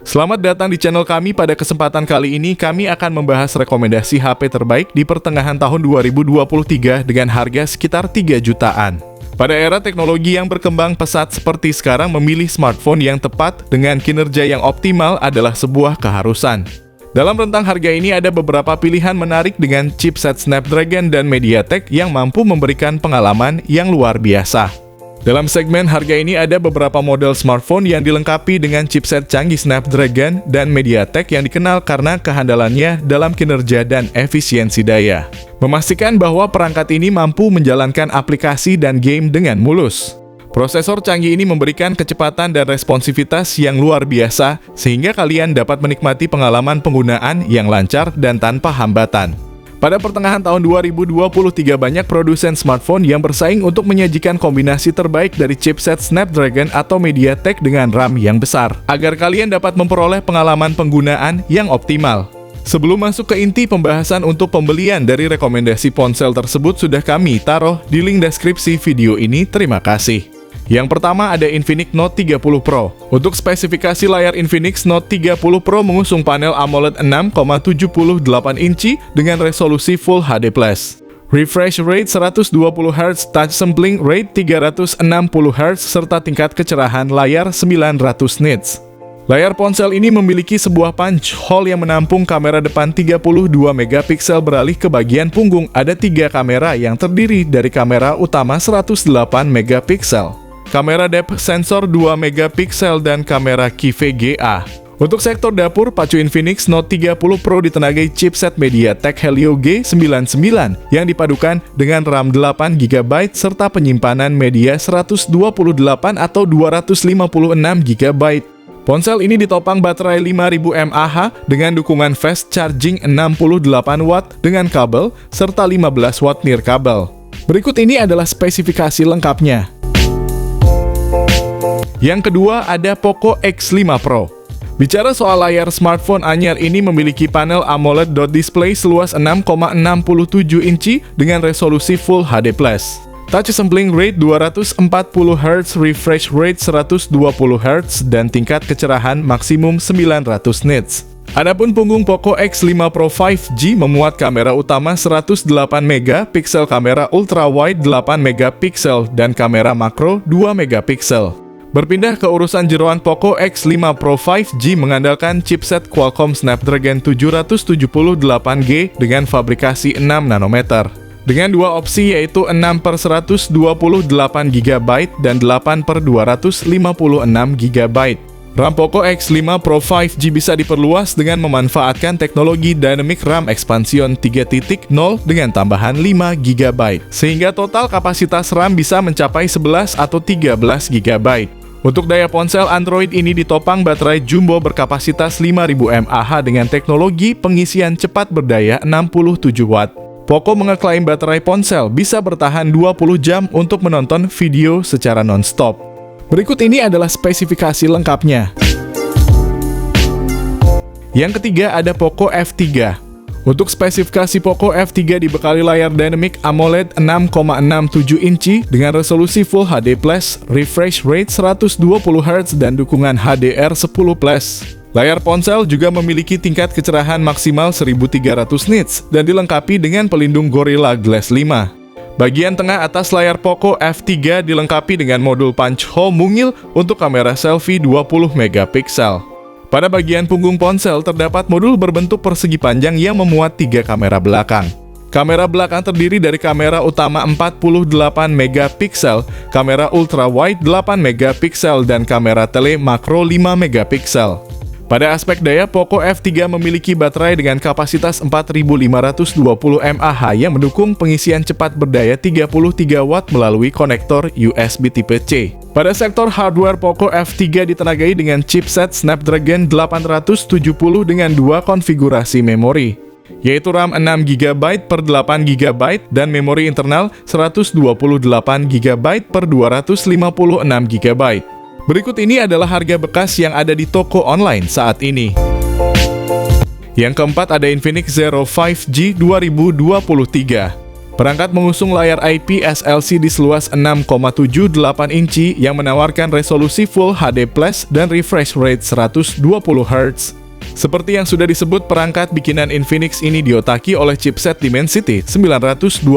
Selamat datang di channel kami. Pada kesempatan kali ini kami akan membahas rekomendasi HP terbaik di pertengahan tahun 2023 dengan harga sekitar 3 jutaan. Pada era teknologi yang berkembang pesat seperti sekarang, memilih smartphone yang tepat dengan kinerja yang optimal adalah sebuah keharusan. Dalam rentang harga ini ada beberapa pilihan menarik dengan chipset Snapdragon dan MediaTek yang mampu memberikan pengalaman yang luar biasa. Dalam segmen harga ini ada beberapa model smartphone yang dilengkapi dengan chipset canggih Snapdragon dan MediaTek yang dikenal karena kehandalannya dalam kinerja dan efisiensi daya. Memastikan bahwa perangkat ini mampu menjalankan aplikasi dan game dengan mulus. Prosesor canggih ini memberikan kecepatan dan responsivitas yang luar biasa, sehingga kalian dapat menikmati pengalaman penggunaan yang lancar dan tanpa hambatan. Pada pertengahan tahun 2023, banyak produsen smartphone yang bersaing untuk menyajikan kombinasi terbaik dari chipset Snapdragon atau MediaTek dengan RAM yang besar, agar kalian dapat memperoleh pengalaman penggunaan yang optimal. Sebelum masuk ke inti pembahasan, untuk pembelian dari rekomendasi ponsel tersebut sudah kami taruh di link deskripsi video ini. Terima kasih. Yang pertama ada Infinix Note 30 Pro. Untuk spesifikasi layar, Infinix Note 30 Pro mengusung panel AMOLED 6,78 inci dengan resolusi Full HD+. Refresh rate 120Hz, touch sampling rate 360Hz, serta tingkat kecerahan layar 900 nits. Layar ponsel ini memiliki sebuah punch hole yang menampung kamera depan 32 megapiksel. Beralih ke bagian punggung, ada 3 kamera yang terdiri dari kamera utama 108 megapiksel. Kamera depth sensor 2 megapiksel dan kamera QVGA. Untuk sektor dapur, pacu Infinix Note 30 Pro ditenagai chipset MediaTek Helio G99 yang dipadukan dengan RAM 8GB serta penyimpanan media 128 atau 256GB. Ponsel ini ditopang baterai 5000 mAh dengan dukungan fast charging 68 watt dengan kabel serta 15 watt nirkabel. Berikut ini adalah spesifikasi lengkapnya. Yang kedua ada Poco X5 Pro. Bicara soal layar, smartphone anyar ini memiliki panel AMOLED display seluas 6,67 inci dengan resolusi Full HD+. Touch sampling rate 240Hz, refresh rate 120Hz, dan tingkat kecerahan maksimum 900 nits. Adapun punggung Poco X5 Pro 5G memuat kamera utama 108 megapiksel, kamera ultrawide 8 megapiksel, dan kamera makro 2 megapiksel. Berpindah ke urusan jeroan, Poco X5 Pro 5G mengandalkan chipset Qualcomm Snapdragon 778G dengan fabrikasi 6 nanometer. Dengan dua opsi yaitu 6/128GB dan 8/256GB. RAM Poco X5 Pro 5G bisa diperluas dengan memanfaatkan teknologi Dynamic RAM Expansion 3.0 dengan tambahan 5GB, sehingga total kapasitas RAM bisa mencapai 11 atau 13GB. Untuk daya, ponsel Android ini ditopang baterai jumbo berkapasitas 5000 mAh dengan teknologi pengisian cepat berdaya 67 watt. Poco mengeklaim baterai ponsel bisa bertahan 20 jam untuk menonton video secara non-stop. Berikut ini adalah spesifikasi lengkapnya. Yang ketiga ada Poco F3. Untuk spesifikasi Poco F3 dibekali layar Dynamic AMOLED 6,67 inci dengan resolusi Full HD+, refresh rate 120Hz, dan dukungan HDR10+. Layar ponsel juga memiliki tingkat kecerahan maksimal 1300 nits dan dilengkapi dengan pelindung Gorilla Glass 5. Bagian tengah atas layar Poco F3 dilengkapi dengan modul punch hole mungil untuk kamera selfie 20 megapiksel. Pada bagian punggung ponsel terdapat modul berbentuk persegi panjang yang memuat 3 kamera belakang. Kamera belakang terdiri dari kamera utama 48 megapiksel, kamera ultrawide 8 megapiksel, dan kamera tele makro 5 megapiksel. Pada aspek daya, Poco F3 memiliki baterai dengan kapasitas 4520 mAh yang mendukung pengisian cepat berdaya 33 watt melalui konektor USB tipe C. Pada sektor hardware, Poco F3 ditenagai dengan chipset Snapdragon 870 dengan 2 konfigurasi memori, yaitu RAM 6GB per 8GB dan memori internal 128GB per 256GB. Berikut ini adalah harga bekas yang ada di toko online saat ini. Yang keempat ada Infinix Zero 5G 2023. Perangkat mengusung layar IPS LCD seluas 6,78 inci yang menawarkan resolusi Full HD Plus dan refresh rate 120 Hz. Seperti yang sudah disebut, perangkat bikinan Infinix ini diotaki oleh chipset Dimensity 920.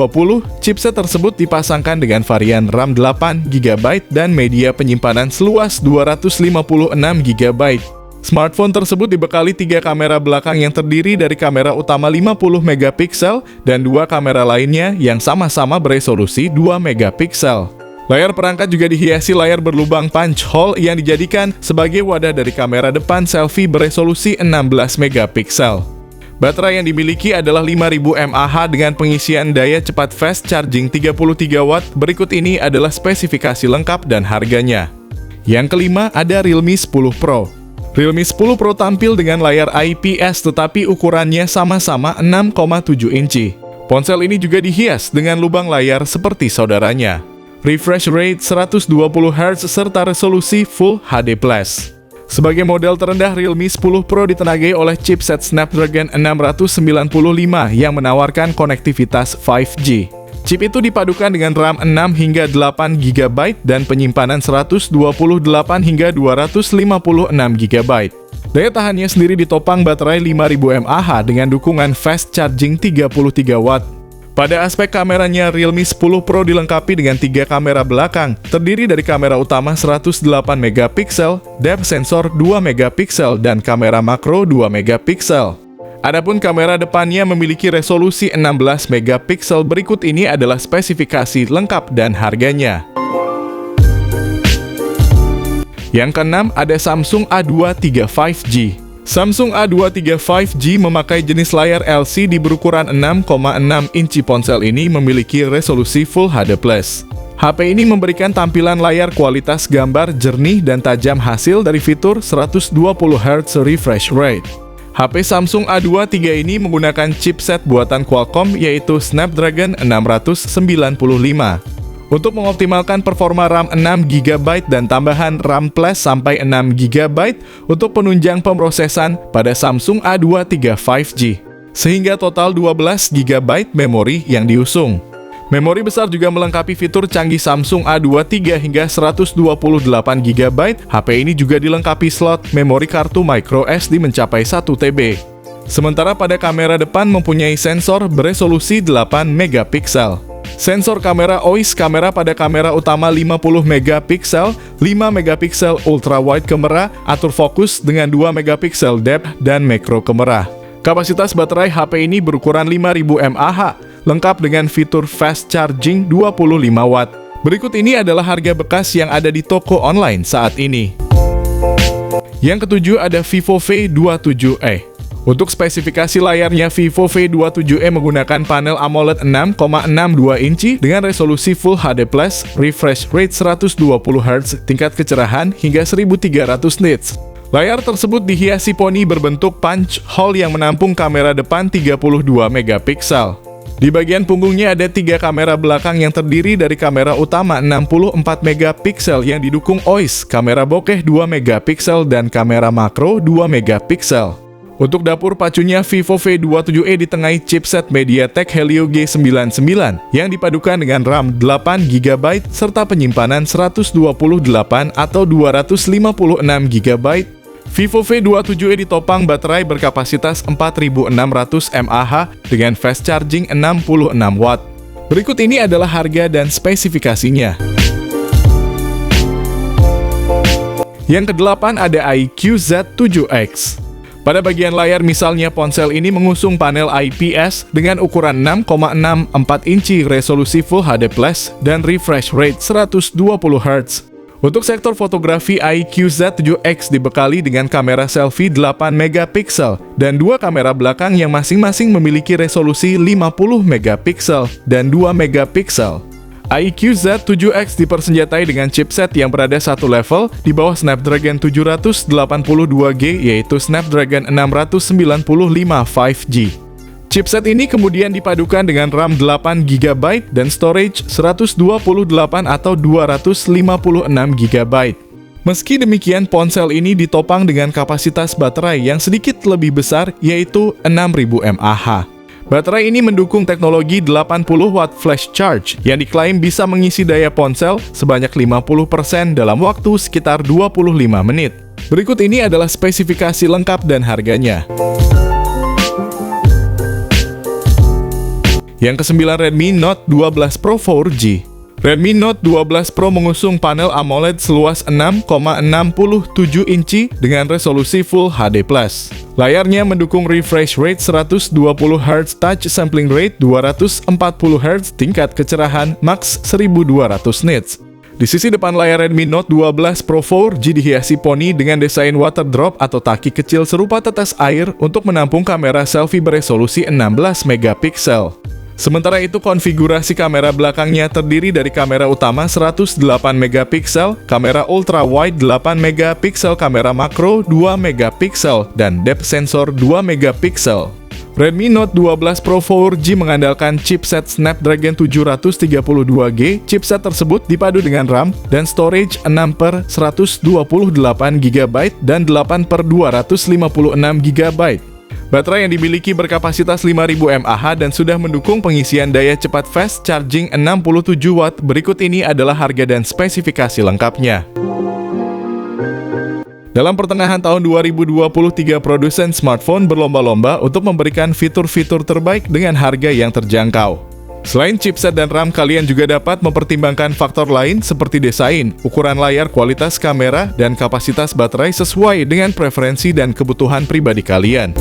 Chipset tersebut dipasangkan dengan varian RAM 8 GB dan media penyimpanan seluas 256 GB. Smartphone tersebut dibekali 3 kamera belakang yang terdiri dari kamera utama 50 megapiksel dan 2 kamera lainnya yang sama-sama beresolusi 2 megapiksel. Layar perangkat juga dihiasi layar berlubang punch hole yang dijadikan sebagai wadah dari kamera depan selfie beresolusi 16 megapiksel. Baterai yang dimiliki adalah 5000 mAh dengan pengisian daya cepat fast charging 33 watt. Berikut ini adalah spesifikasi lengkap dan harganya. Yang kelima, ada Realme 10 Pro. Realme 10 Pro tampil dengan layar IPS tetapi ukurannya sama-sama 6,7 inci. Ponsel ini juga dihias dengan lubang layar seperti saudaranya. Refresh rate 120 Hz serta resolusi Full HD+. Sebagai model terendah, Realme 10 Pro ditenagai oleh chipset Snapdragon 695 yang menawarkan konektivitas 5G. Chip itu dipadukan dengan RAM 6 hingga 8 GB dan penyimpanan 128 hingga 256 GB. Daya tahannya sendiri ditopang baterai 5000 mAh dengan dukungan fast charging 33 watt. Pada aspek kameranya, Realme 10 Pro dilengkapi dengan 3 kamera belakang, terdiri dari kamera utama 108 megapiksel, depth sensor 2 megapiksel, dan kamera makro 2 megapiksel. Adapun kamera depannya memiliki resolusi 16 megapiksel. Berikut ini adalah spesifikasi lengkap dan harganya. Yang keenam, ada Samsung A23 5G. Samsung A23 5G memakai jenis layar LCD berukuran 6,6 inci. Ponsel ini memiliki resolusi Full HD+. HP ini memberikan tampilan layar kualitas gambar jernih dan tajam hasil dari fitur 120 Hz refresh rate. HP Samsung A23 ini menggunakan chipset buatan Qualcomm yaitu Snapdragon 695. Untuk mengoptimalkan performa RAM 6 GB dan tambahan RAM Plus sampai 6 GB untuk penunjang pemrosesan pada Samsung A23 5G, sehingga total 12 GB memori yang diusung. Memori besar juga melengkapi fitur canggih Samsung A23 hingga 128 GB. HP ini juga dilengkapi slot memori kartu microSD mencapai 1 TB. Sementara pada kamera depan mempunyai sensor beresolusi 8 megapiksel. Sensor kamera OIS kamera pada kamera utama 50 megapiksel, 5 megapiksel ultra wide kamera, atur fokus dengan 2 megapiksel depth dan macro kamera. Kapasitas baterai HP ini berukuran 5000 mAh, lengkap dengan fitur fast charging 25 watt. Berikut ini adalah harga bekas yang ada di toko online saat ini. Yang ketujuh, ada Vivo V27e. Untuk spesifikasi layarnya, Vivo V27e menggunakan panel AMOLED 6,62 inci dengan resolusi Full HD+, refresh rate 120 Hz, tingkat kecerahan hingga 1300 nits. Layar tersebut dihiasi poni berbentuk punch hole yang menampung kamera depan 32 megapiksel. Di bagian punggungnya ada 3 kamera belakang yang terdiri dari kamera utama 64 megapiksel yang didukung OIS, kamera bokeh 2 megapiksel, dan kamera makro 2 megapiksel. Untuk dapur pacunya, Vivo V27e ditengahi chipset MediaTek Helio G99 yang dipadukan dengan RAM 8 GB serta penyimpanan 128 atau 256 GB. Vivo V27e ditopang baterai berkapasitas 4600 mAh dengan fast charging 66 watt. Berikut ini adalah harga dan spesifikasinya. Yang kedelapan, ada iQOO Z7X. Pada bagian layar misalnya, ponsel ini mengusung panel IPS dengan ukuran 6,64 inci, resolusi Full HD+, dan refresh rate 120 Hz. Untuk sektor fotografi, iQOO Z7X dibekali dengan kamera selfie 8 megapiksel dan 2 kamera belakang yang masing-masing memiliki resolusi 50 megapiksel dan 2 megapiksel. iQOO Z7X dipersenjatai dengan chipset yang berada satu level di bawah Snapdragon 782G, yaitu Snapdragon 695 5G. Chipset ini kemudian dipadukan dengan RAM 8 GB dan storage 128 atau 256 GB. Meski demikian, ponsel ini ditopang dengan kapasitas baterai yang sedikit lebih besar, yaitu 6000 mAh. Baterai ini mendukung teknologi 80 watt flash charge yang diklaim bisa mengisi daya ponsel sebanyak 50% dalam waktu sekitar 25 menit. Berikut ini adalah spesifikasi lengkap dan harganya. Yang ke-9, Redmi Note 12 Pro 4G. Redmi Note 12 Pro mengusung panel AMOLED seluas 6,67 inci dengan resolusi Full HD+. Layarnya mendukung refresh rate 120 Hz, touch sampling rate 240 Hz, tingkat kecerahan max 1200 nits. Di sisi depan layar Redmi Note 12 Pro 4G dihiasi poni dengan desain water drop atau taki kecil serupa tetes air untuk menampung kamera selfie beresolusi 16 megapiksel. Sementara itu, konfigurasi kamera belakangnya terdiri dari kamera utama 108 megapiksel, kamera ultra wide 8 megapiksel, kamera makro 2 megapiksel, dan depth sensor 2 megapiksel. Redmi Note 12 Pro 4G mengandalkan chipset Snapdragon 732G. Chipset tersebut dipadu dengan RAM dan storage 6/128GB dan 8/256GB. Baterai yang dimiliki berkapasitas 5000 mAh dan sudah mendukung pengisian daya cepat fast charging 67 watt. Berikut ini adalah harga dan spesifikasi lengkapnya. Dalam pertengahan tahun 2023, produsen smartphone berlomba-lomba untuk memberikan fitur-fitur terbaik dengan harga yang terjangkau. Selain chipset dan RAM, kalian juga dapat mempertimbangkan faktor lain seperti desain, ukuran layar, kualitas kamera, dan kapasitas baterai sesuai dengan preferensi dan kebutuhan pribadi kalian.